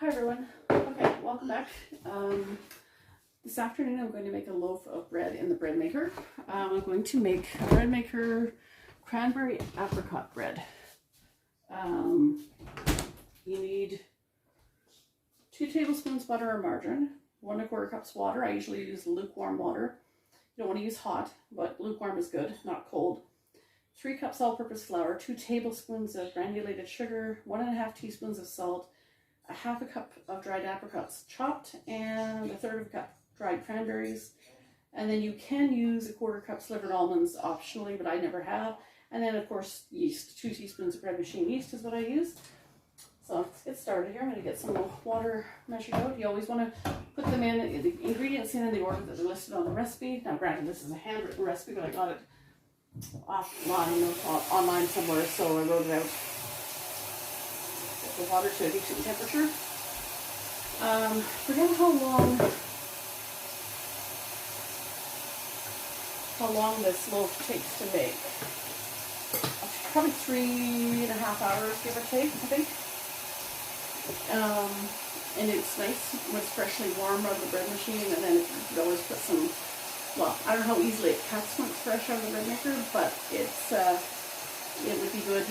Hi everyone. Okay, welcome back. This afternoon I'm going to make a loaf of bread in the Breadmaker. I'm going to make Breadmaker Cranberry-Apricot bread. You need 2 tablespoons butter or margarine, 1 1/4 cups water. I usually use lukewarm water. You don't want to use hot, but lukewarm is good, not cold. 3 cups all-purpose flour, 2 tablespoons of granulated sugar, 1 1/2 teaspoons of salt, 1/2 cup of dried apricots chopped, and 1/3 cup dried cranberries. And then you can use 1/4 cup slivered almonds optionally, but I never have. And then of course yeast, 2 teaspoons of bread machine yeast is what I use. So let's get started here. I'm going to get some water measured out. You always want to put them in, the ingredients in the order that they're listed on the recipe. Now granted, this is a handwritten recipe, but I got it offline or online somewhere, so I wrote it out. Get the water to a decent temperature. Forget how long this loaf takes to make. Probably 3.5 hours, give or take, I think. And it's nice when it's freshly warm out of the bread machine, and then you could always put some, well, I don't know how easily it cuts when it's fresh out of the Breadmaker, but it's it would be good.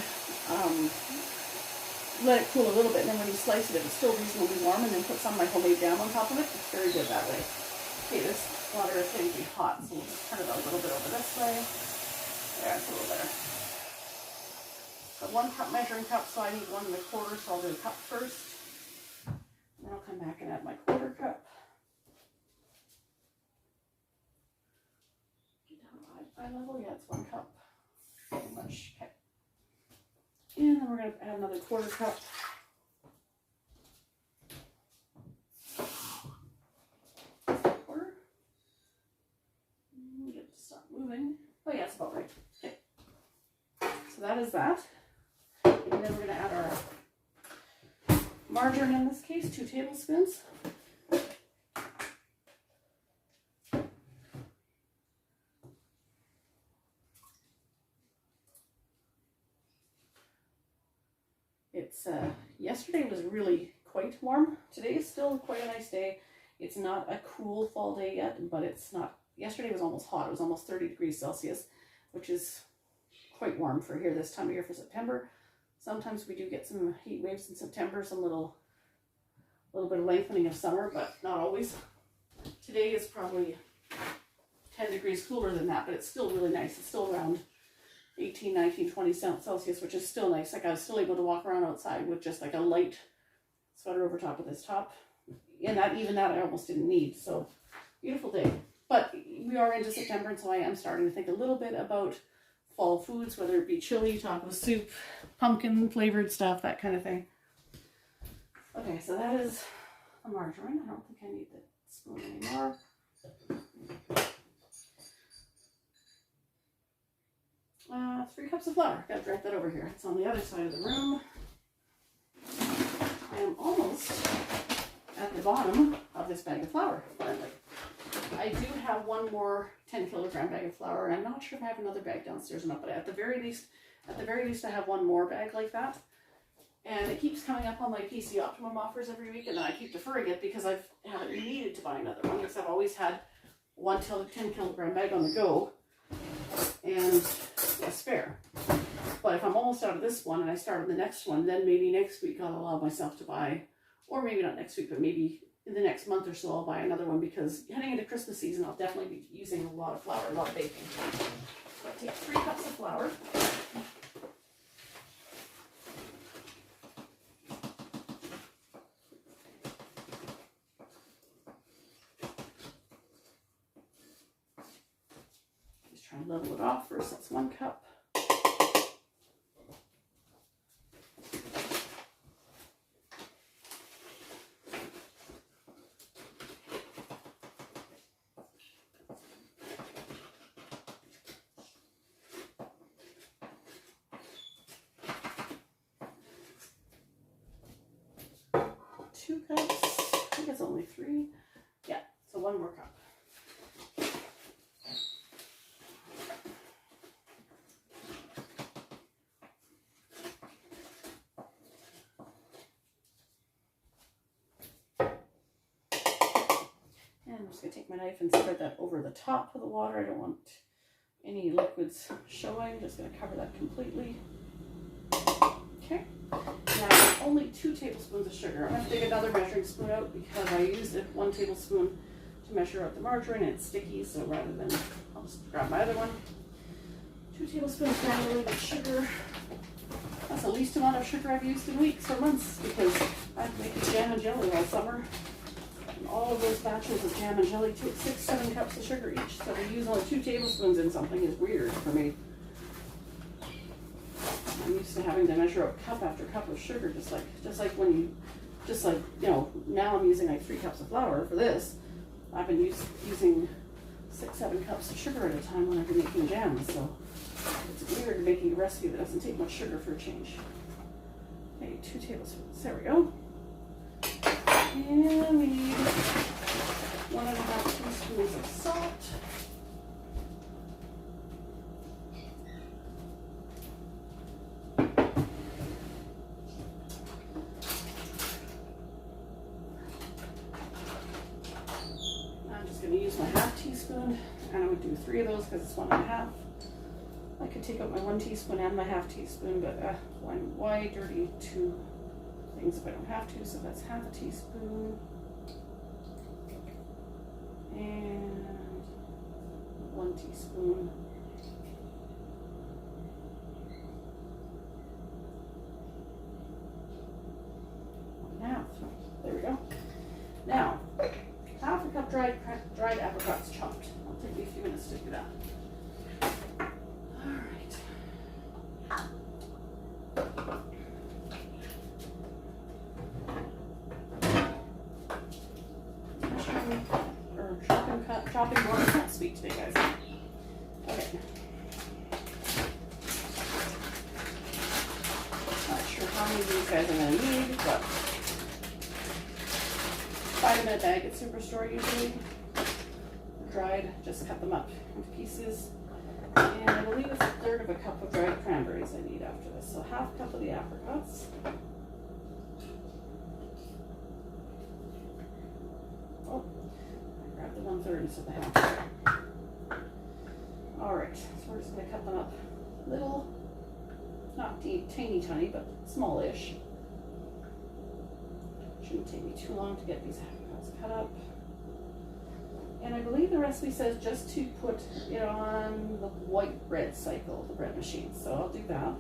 Let it cool a little bit, and then when you slice it, if it's still reasonably warm, and then put some of my homemade jam on top of it. It's very good that way. Okay, this water is going to be hot, so we'll just turn it a little bit over this way. There, it's a little better. Got 1 cup measuring cup, so I need 1 1/4, so I'll do a cup first. And then I'll come back and add my 1/4 cup. Get down to eye level. Yeah, it's 1 cup. Pretty much. Okay. And then we're going to add another 1/4 cup. Get it to stop moving. Oh yeah, it's about right. Okay. So that is that. And then we're going to add our margarine in this case, 2 tablespoons. It's yesterday was really quite warm. Today is still quite a nice day. It's not a cool fall day yet, but it's not. Yesterday was almost hot. It was almost 30 degrees Celsius, which is quite warm for here this time of year for September. Sometimes we do get some heat waves in September, some little bit of lengthening of summer, but not always. Today is probably 10 degrees cooler than that, but it's still really nice. It's still around 18, 19, 20 Celsius, which is still nice. Like I was still able to walk around outside with just like a light sweater over top of this top. And even that I almost didn't need. So beautiful day. But we are into September, and so I am starting to think a little bit about fall foods, whether it be chili, taco soup, pumpkin flavored stuff, that kind of thing. Okay, so that is the margarine. I don't think I need the spoon anymore. 3 cups of flour. Got to drop that over here. It's on the other side of the room. I am almost at the bottom of this bag of flour, finally. I do have 1 more 10-kilogram bag of flour, and I'm not sure if I have another bag downstairs or not, but at the very least I have 1 more bag like that. And it keeps coming up on my PC Optimum offers every week, and then I keep deferring it because I haven't needed to buy another one, because I've always had 1 10-kilogram bag on the go and a spare. But if I'm almost out of this one and I start on the next one, then maybe next week I'll allow myself to buy, or maybe not next week, but maybe in the next month or so I'll buy another one, because heading into Christmas season I'll definitely be using a lot of flour, a lot of baking. So I take 3 cups of flour. Just try and level it off first. That's 1 cup. Two cups. I think it's only 3. Yeah, so 1 more cup. just going to take my knife and spread that over the top of the water. I don't want any liquids showing. Just going to cover that completely. Okay. Now, only 2 tablespoons of sugar. I'm going to take another measuring spoon out because I used 1 tablespoon to measure out the margarine and it's sticky, so rather than, I'll just grab my other one. 2 tablespoons of granulated sugar. That's the least amount of sugar I've used in weeks or months because I've made jam and jelly all summer. And all of those batches of jam and jelly took 6-7 cups of sugar each, so to use only 2 tablespoons in something is weird for me. I'm used to having to measure out cup after cup of sugar, just like now I'm using like 3 cups of flour for this. I've been using 6-7 cups of sugar at a time when I've been making jam, so it's weird making a recipe that doesn't take much sugar for a change. Okay, 2 tablespoons. There we go. And we need 1.5 teaspoons of salt. I'm just going to use my 1/2 teaspoon, and I would do 3 of those because it's 1.5. I could take out my 1 teaspoon and my 1/2 teaspoon, but why dirty 2 things if I don't have to? So that's 1/2 teaspoon and 1 teaspoon. Now, there we go. Now, 1/2 cup dried apricots chopped. It'll take me a few minutes to do that. Chopping board. I can't speak today, guys. Okay. Not sure how many of these guys I'm going to need, but 5-minute bag at Superstore usually. Dried, just cut them up into pieces. And I believe it's 1/3 of a cup of dried cranberries I need after this. So 1/2 cup of the apricots. Oh, I grabbed the 1/3 instead of the 1/2. Alright, so we're just going to cut them up little, not teeny tiny, but smallish. Shouldn't take me too long to get these apricots cut up. And I believe the recipe says just to put it on the white bread cycle, the bread machine. So I'll do that.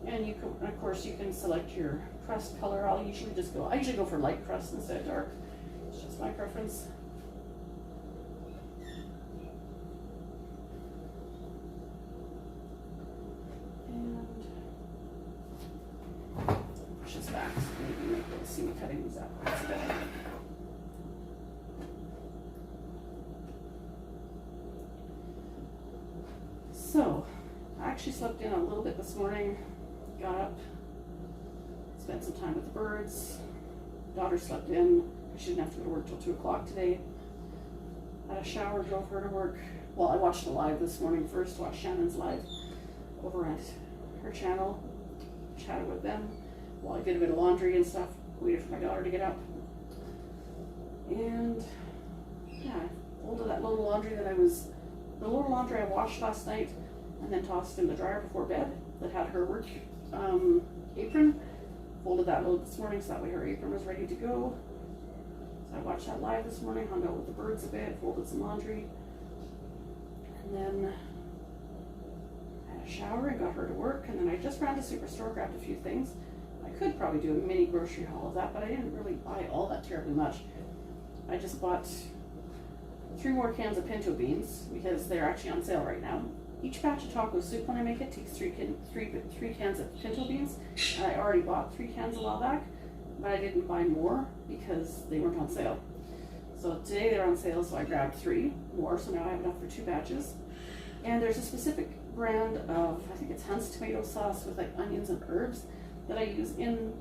And you can, of course, you can select your crust color. I usually go for light crust instead of dark. It's just my preference. And push this back so maybe you might be able to see me cutting these up. That's better. So, I actually slept in a little bit this morning, got up, spent some time with the birds. Daughter slept in. She didn't have to go to work till 2 o'clock today. Had a shower, drove her to work. Well, I watched a live this morning first, watched Shannon's live over at her channel, chatted with them while I did a bit of laundry and stuff, waited for my daughter to get up. And yeah, I folded that load of laundry the load of laundry I washed last night and then tossed in the dryer before bed that had her work apron. Folded that load this morning so that way her apron was ready to go. So I watched that live this morning, hung out with the birds a bit, folded some laundry, and then I had a shower and got her to work, and then I just ran to Superstore, grabbed a few things. I could probably do a mini grocery haul of that, but I didn't really buy all that terribly much. I just bought 3 more cans of pinto beans because they're actually on sale right now. Each batch of taco soup when I make it takes 3 cans of pinto beans, and I already bought 3 cans a while back, but I didn't buy more because they weren't on sale. So today they're on sale, so I grabbed 3 more, so now I have enough for 2 batches. And there's a specific brand of, I think it's Hunt's tomato sauce with like onions and herbs that I use in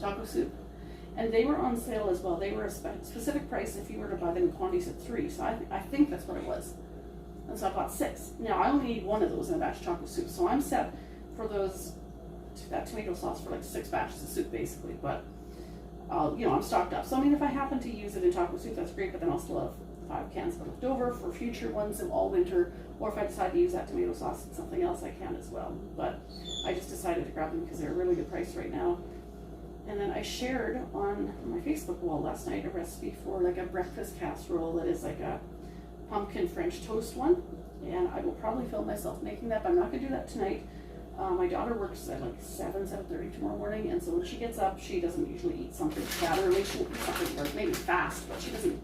taco soup. And they were on sale as well. They were a specific price if you were to buy them in quantities of 3. So I think that's what it was. And so I bought 6. Now I only need 1 of those in a batch of taco soup. So I'm set for those that tomato sauce for like 6 batches of soup basically, but you know, I'm stocked up. So I mean, if I happen to use it in taco soup, that's great, but then I'll still have 5 cans left over for future ones in all winter, or if I decide to use that tomato sauce in something else, I can as well. But I just decided to grab them because they're a really good price right now. And then I shared on my Facebook wall last night a recipe for like a breakfast casserole that is like a pumpkin French toast one, and I will probably film myself making that, but I'm not going to do that tonight. My daughter works at like 7:30 tomorrow morning, and so when she gets up, she doesn't usually eat something fat, or maybe she'll eat something, or maybe fast, but she doesn't.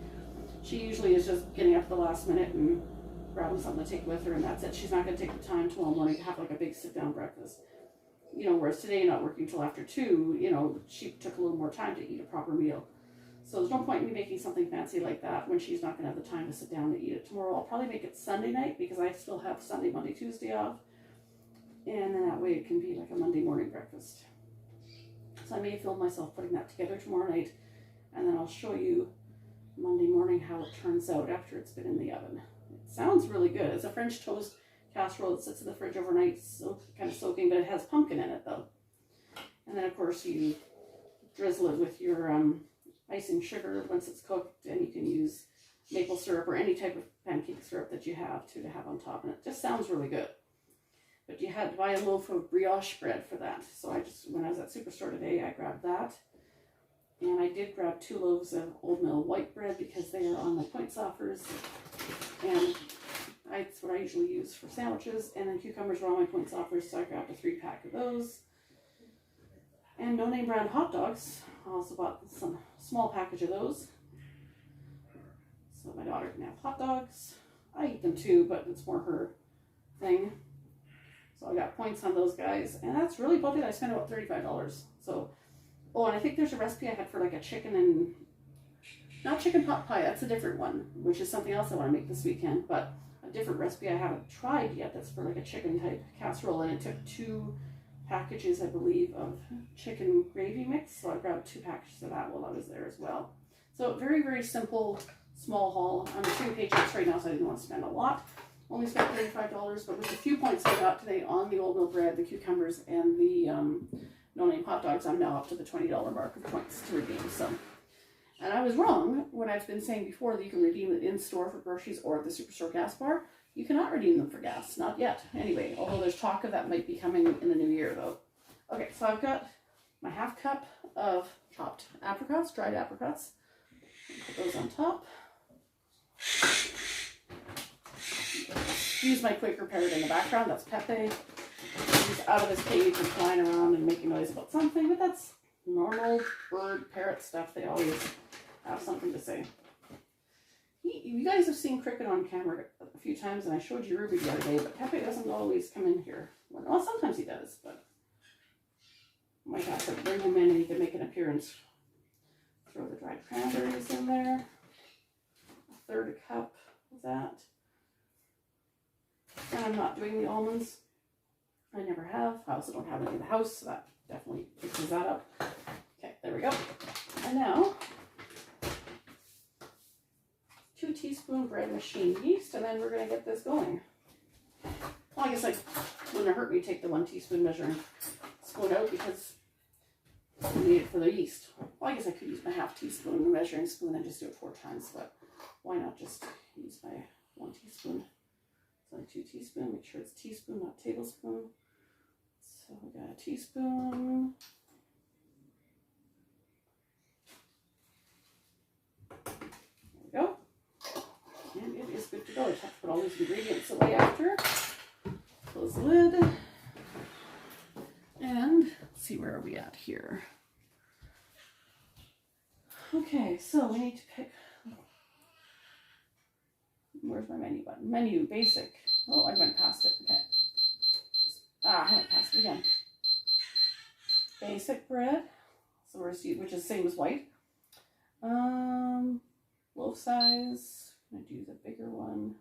She usually is just getting up at the last minute and grabbing something to take with her, and that's it. She's not going to take the time tomorrow morning to have like a big sit-down breakfast. You know, whereas today, not working till after 2, you know, she took a little more time to eat a proper meal. So there's no point in me making something fancy like that when she's not going to have the time to sit down and eat it tomorrow. I'll probably make it Sunday night because I still have Sunday, Monday, Tuesday off. And then that way it can be like a Monday morning breakfast. So I may film myself putting that together tomorrow night, and then I'll show you Monday morning how it turns out after it's been in the oven. It sounds really good. It's a French toast casserole that sits in the fridge overnight, so kind of soaking, but it has pumpkin in it though. And then of course you drizzle it with your icing sugar once it's cooked, and you can use maple syrup or any type of pancake syrup that you have to have on top, and it just sounds really good. But you had to buy a loaf of brioche bread for that. So I just, when I was at Superstore today, I grabbed that. And I did grab 2 loaves of old mill white bread because they are on my points offers. And that's what I usually use for sandwiches. And then cucumbers were on my points offers, so I grabbed a 3-pack of those. And no name brand hot dogs. I also bought some small package of those, so my daughter can have hot dogs. I eat them too, but it's more her thing. So I got points on those guys, and that's really about it. I spent about $35. So, oh, and I think there's a recipe I had for like a chicken and, not chicken pot pie, that's a different one, which is something else I want to make this weekend, but a different recipe I haven't tried yet that's for like a chicken type casserole, and it took 2 packages, I believe, of chicken gravy mix, so I grabbed 2 packages of that while I was there as well. So very, very simple, small haul. I'm doing paychecks right now, so I didn't want to spend a lot. Only spent $35, but with the few points I got today on the old mill bread, the cucumbers, and the no-name hot dogs, I'm now up to the $20 mark of points to redeem. So, and I was wrong when I've been saying before that you can redeem it in store for groceries or at the Superstore gas bar. You cannot redeem them for gas, not yet. Anyway, although there's talk of that might be coming in the new year though. Okay, so I've got my 1/2 cup of chopped apricots, dried apricots. Put those on top. Excuse my Quaker parrot in the background, that's Pepe. He's out of his cage and flying around and making noise about something, but that's normal bird parrot stuff. They always have something to say. You guys have seen Cricket on camera a few times, and I showed you Ruby the other day, but Pepe doesn't always come in here. Well, sometimes he does, but I might have to bring him in and he can make an appearance. Throw the dried cranberries in there. 1/3 cup of that. And I'm not doing the almonds. I never have. I also don't have any in the house, so that definitely fixes that up. Okay, there we go. And now, 2 teaspoon bread machine yeast, and then we're going to get this going. Well, I guess it wouldn't hurt me to take the 1 teaspoon measuring spoon out because I need it for the yeast. Well, I guess I could use my 1/2 teaspoon measuring spoon and just do it 4 times, but why not just use my 1 teaspoon? It's only 2 teaspoons. Make sure it's teaspoon, not tablespoon. So we got a teaspoon. There we go. And it is good to go. I just have to put all these ingredients away after. Close the lid. And let's see, where are we at here? Okay, so we need to pick. Where's my menu button? Menu, basic. Oh, I went past it. Okay. I went past it again. Basic bread. So which is the same as white. Loaf size. I'm gonna do the bigger one.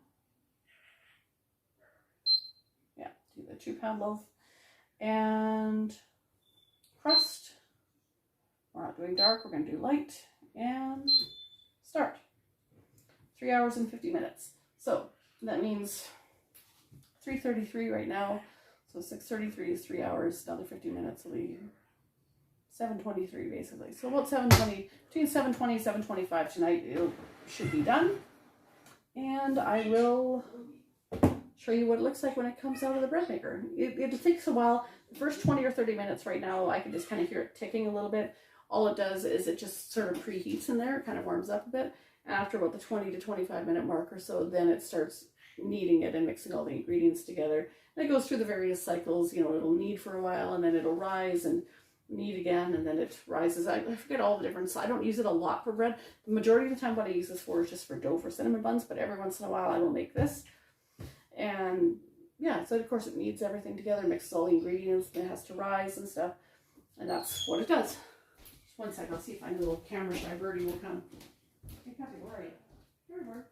Yeah, do the 2-pound loaf. And crust. We're not doing dark, we're gonna do light. And start. 3 hours and 50 minutes. So that means 3:33 right now. So So 6:33 is 3 hours, another 50 minutes will be 7:23 basically. So about 7:20, between 7:20 and 7:25 tonight, it should be done. And I will show you what it looks like when it comes out of the bread maker. It takes a while. The first 20 or 30 minutes right now, I can just kind of hear it ticking a little bit. All it does is it just sort of preheats in there. It kind of warms up a bit. And after about the 20 to 25 minute mark or so, then it starts kneading it and mixing all the ingredients together. And it goes through the various cycles. You know, it'll knead for a while and then it'll rise and knead again, and then it rises. I forget all the different. I don't use it a lot for bread. The majority of the time what I use this for is just for dough for cinnamon buns, but every once in a while I will make this. And yeah, so of course it kneads everything together, mixes all the ingredients, and it has to rise and stuff. And that's what it does. Just one second, I'll see if I know a little camera shy birdie will come. Hey Peppy, where are you? Here we are.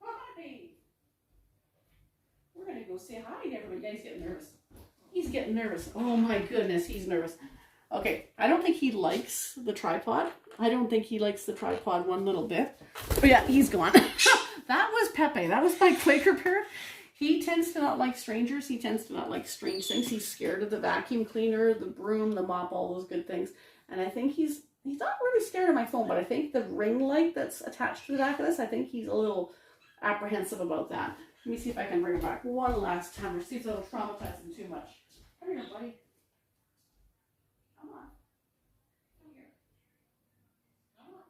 Hi. We're gonna go say hi to everybody. He's getting nervous. He's getting nervous. Oh my goodness, he's nervous. Okay, I don't think he likes the tripod. I don't think he likes the tripod one little bit. But yeah, he's gone. That was Pepe. That was my Quaker parrot. He tends to not like strangers. He tends to not like strange things. He's scared of the vacuum cleaner, the broom, the mop, all those good things. And I think he's not really scared of my phone, but I think the ring light that's attached to the back of this, I think he's a little apprehensive about that. Let me see if I can bring it back one last time or see if it'll traumatize him too much. Come here, buddy. Come on. Come here. Come on.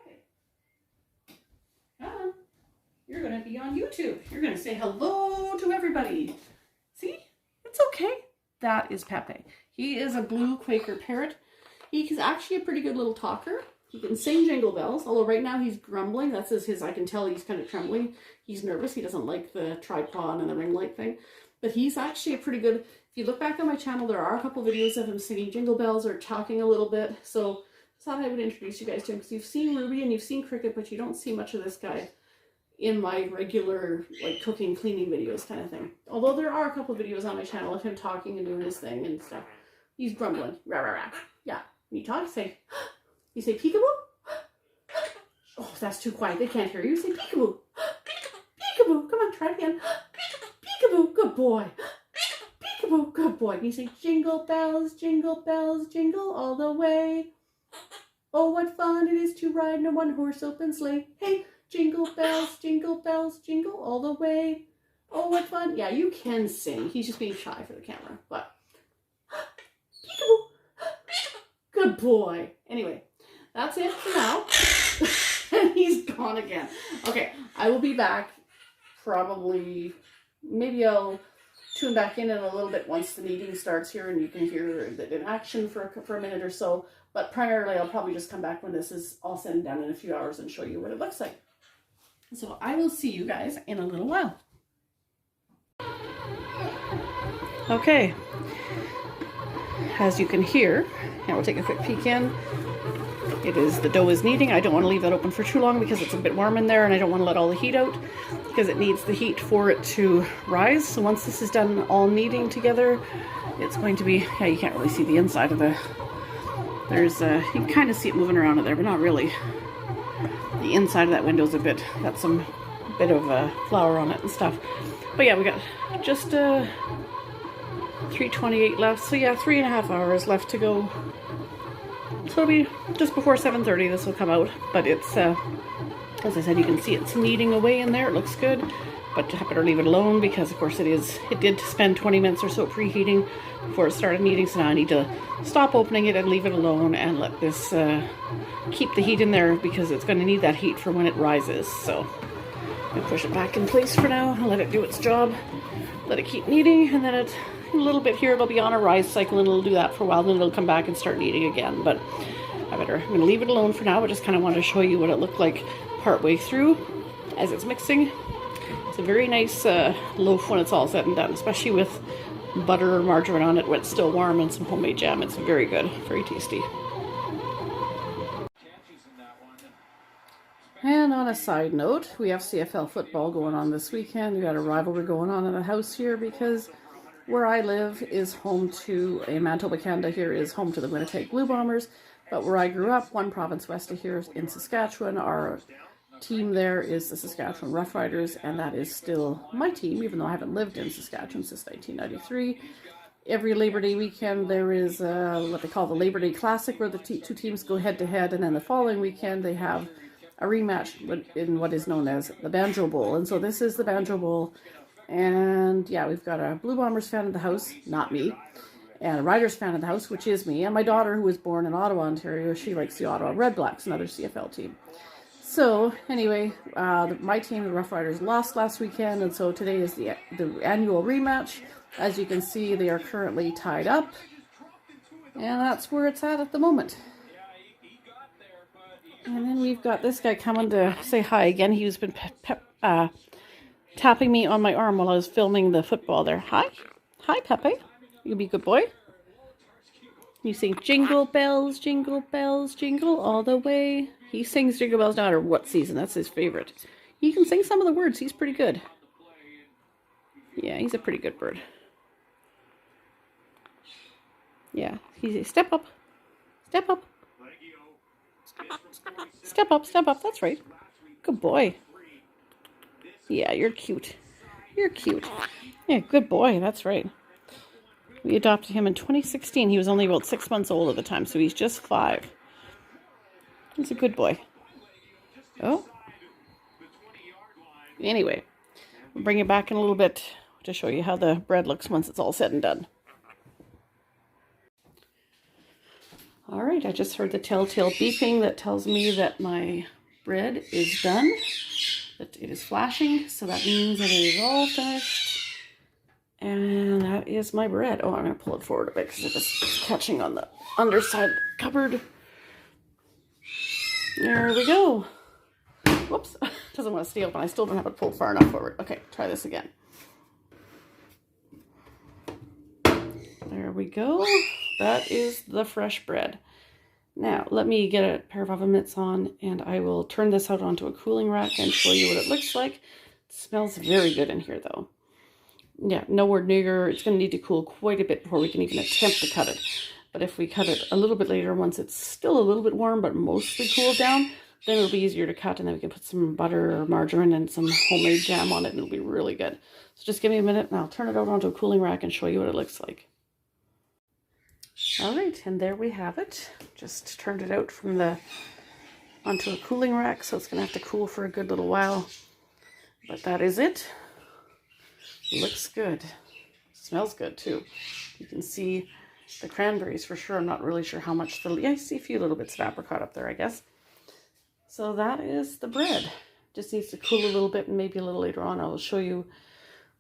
Okay. Come on. You're going to be on YouTube. You're going to say hello to everybody. See? It's okay. That is Pepe. He is a blue Quaker parrot. He's actually a pretty good little talker. He can sing Jingle Bells, although right now he's grumbling. That's his, I can tell he's kind of trembling. He's nervous. He doesn't like the tripod and the ring light thing. But he's actually a pretty good, if you look back on my channel, there are a couple videos of him singing Jingle Bells or talking a little bit. So I thought I would introduce you guys to him, because you've seen Ruby and you've seen Cricket, but you don't see much of this guy in my regular like cooking, cleaning videos kind of thing. Although there are a couple videos on my channel of him talking and doing his thing and stuff. He's grumbling. Rah, rah, rah. Yeah. When you talk, you say peekaboo. Oh, that's too quiet. They can't hear you. You say peekaboo. Peekaboo. Come on, try it again. Peekaboo. Good boy. Peekaboo. Good boy. And you say jingle bells, jingle all the way. Oh, what fun it is to ride in a one-horse open sleigh. Hey, jingle bells, jingle all the way. Oh, what fun. Yeah, you can sing. He's just being shy for the camera. But, peekaboo. Good boy. Anyway, that's it for now. And he's gone again. Okay, I will be back probably, maybe I'll tune back in a little bit once the kneading starts here and you can hear it in action for a minute or so. But primarily, I'll probably just come back when this is all said and done in a few hours and show you what it looks like. So I will see you guys in a little while. Okay, as you can hear, and we'll take a quick peek in. The dough is kneading. I don't want to leave that open for too long because it's a bit warm in there and I don't want to let all the heat out because it needs the heat for it to rise. So once this is done all kneading together, it's going to be, yeah, you can't really see the inside of the, you can kind of see it moving around in there, but not really. The inside of that window is got some bit of flour on it and stuff. But yeah, we got just 3:28 left. So yeah, 3.5 hours left to go. So it'll be just before 7:30 this will come out. But it's, as I said, you can see it's kneading away in there. It looks good. But I better leave it alone because, of course, it did spend 20 minutes or so preheating before it started kneading. So now I need to stop opening it and leave it alone and let this keep the heat in there because it's going to need that heat for when it rises. So I'm going to push it back in place for now and let it do its job. Let it keep kneading, and then a little bit here it'll be on a rise cycle and it'll do that for a while, then it'll come back and start kneading again. But I'm going to leave it alone for now. I just kind of want to show you what it looked like partway through as it's mixing. It's a very nice loaf when it's all said and done, especially with butter or margarine on it when it's still warm and some homemade jam. It's very good, very tasty. And on a side note, we have CFL football going on this weekend. We got a rivalry going on in the house here because where I live is home to, Manitoba, Canada here is home to the Winnipeg Blue Bombers. But where I grew up, one province west of here in Saskatchewan, our team there is the Saskatchewan Roughriders, and that is still my team, even though I haven't lived in Saskatchewan since 1993. Every Labor Day weekend there is what they call the Labor Day Classic, where the two teams go head to head, and then the following weekend they have a rematch in what is known as the Banjo Bowl. And so this is the Banjo Bowl, and yeah, we've got a Blue Bombers fan in the house, not me, and a Riders fan in the house, which is me, and my daughter, who was born in Ottawa, Ontario. She likes the Ottawa Red Blacks, another CFL team. So anyway, my team, the Rough Riders, lost last weekend, and so today is the annual rematch. As you can see, they are currently tied up, and that's where it's at the moment. And then we've got this guy coming to say hi again. He's been tapping me on my arm while I was filming the football there. Hi. Hi, Pepe. You be a good boy. You sing jingle bells, jingle all the way. He sings Jingle Bells no matter what season. That's his favorite. He can sing some of the words. He's pretty good. Yeah, he's a pretty good bird. Yeah, he's step up. Step up. Step up, step up. That's right. Good boy. Yeah, you're cute. You're cute. Yeah, good boy. That's right. We adopted him in 2016. He was only about 6 months old at the time, so he's just 5. He's a good boy. Oh. Anyway, I'll bring it back in a little bit to show you how the bread looks once it's all said and done. All right, I just heard the telltale beeping that tells me that my bread is done. That it is flashing, so that means that it is all finished. And that is my bread. Oh, I'm going to pull it forward a bit because it is catching on the underside of the cupboard. There we go. Whoops. Doesn't want to stay open. I still don't have it pulled far enough forward. Okay, try this again. There we go. That is the fresh bread. Now, let me get a pair of oven mitts on, and I will turn this out onto a cooling rack and show you what it looks like. It smells very good in here, though. Yeah, nowhere near. It's going to need to cool quite a bit before we can even attempt to cut it. But if we cut it a little bit later, once it's still a little bit warm, but mostly cooled down, then it'll be easier to cut, and then we can put some butter or margarine and some homemade jam on it, and it'll be really good. So just give me a minute, and I'll turn it out onto a cooling rack and show you what it looks like. All right, and there we have it. Just turned it out from onto a cooling rack, so it's going to have to cool for a good little while. But that is it. Looks good. Smells good, too. You can see the cranberries for sure. I'm not really sure how much. I see a few little bits of apricot up there, I guess. So that is the bread. Just needs to cool a little bit, and maybe a little later on I will show you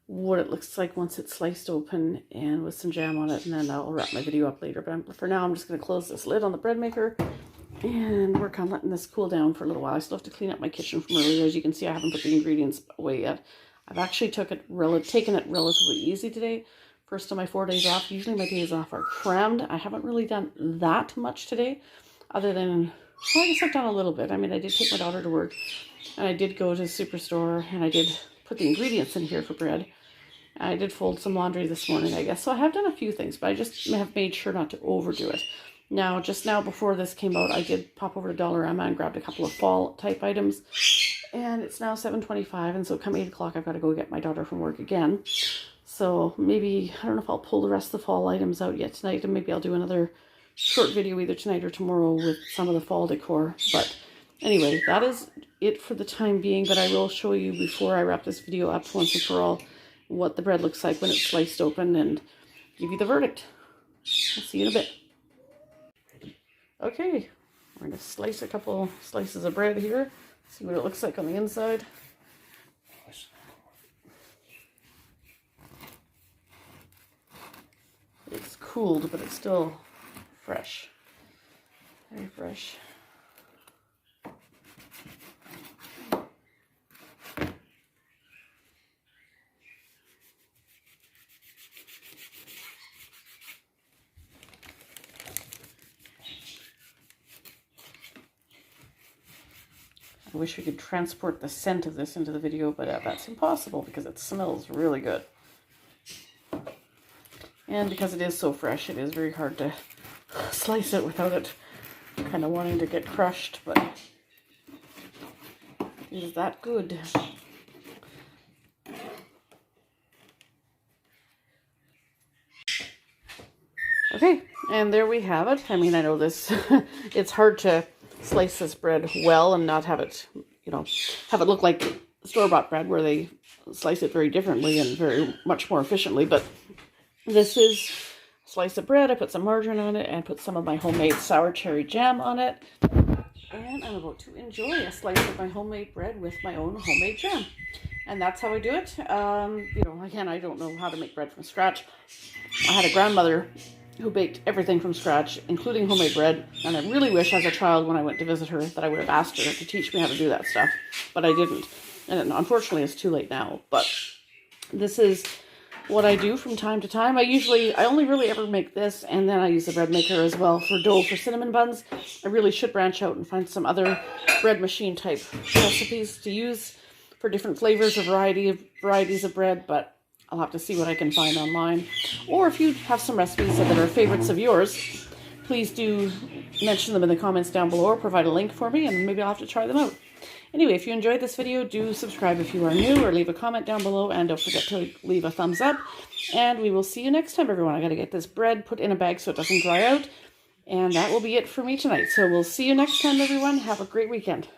what it looks like once it's sliced open and with some jam on it, and then I'll wrap my video up later. But for now, I'm just going to close this lid on the bread maker and work on letting this cool down for a little while. I still have to clean up my kitchen from earlier. As you can see, I haven't put the ingredients away yet. I've actually taken it relatively easy today. First of my 4 days off. Usually my days off are crammed. I haven't really done that much today, other than, well, I guess I've done a little bit. I mean, I did take my daughter to work, and I did go to the superstore, and I did put the ingredients in here for bread. I did fold some laundry this morning, I guess. So I have done a few things, but I just have made sure not to overdo it. Now, just now before this came out, I did pop over to Dollarama and grabbed a couple of fall type items. And it's now 7:25, and so come 8 o'clock, I've got to go get my daughter from work again. So maybe, I don't know if I'll pull the rest of the fall items out yet tonight, and maybe I'll do another short video either tonight or tomorrow with some of the fall decor. But anyway, that is it for the time being, but I will show you before I wrap this video up once and for all what the bread looks like when it's sliced open and give you the verdict. I'll see you in a bit. Okay, we're going to slice a couple slices of bread here, see what it looks like on the inside. It's cooled, but it's still fresh. Very fresh. I wish we could transport the scent of this into the video, but that's impossible because it smells really good. And because it is so fresh, it is very hard to slice it without it kind of wanting to get crushed, but is that good? Okay, and there we have it. I mean, I know this, it's hard to slice this bread well and not have it, you know, have it look like store-bought bread where they slice it very differently and very much more efficiently. But this is a slice of bread. I put some margarine on it and put some of my homemade sour cherry jam on it. And I'm about to enjoy a slice of my homemade bread with my own homemade jam. And that's how I do it. You know, again, I don't know how to make bread from scratch. I had a grandmother who baked everything from scratch, including homemade bread. And I really wish as a child when I went to visit her that I would have asked her to teach me how to do that stuff. But I didn't. And unfortunately it's too late now. But this is what I do from time to time. I only really ever make this, and then I use the Breadmaker as well for dough for cinnamon buns. I really should branch out and find some other bread machine type recipes to use for different flavors or varieties of bread, but I'll have to see what I can find online. Or if you have some recipes that are favorites of yours, please do mention them in the comments down below or provide a link for me, and maybe I'll have to try them out. Anyway, if you enjoyed this video, do subscribe if you are new, or leave a comment down below, and don't forget to leave a thumbs up. And we will see you next time, everyone. I got to get this bread put in a bag so it doesn't dry out. And that will be it for me tonight. So we'll see you next time, everyone. Have a great weekend.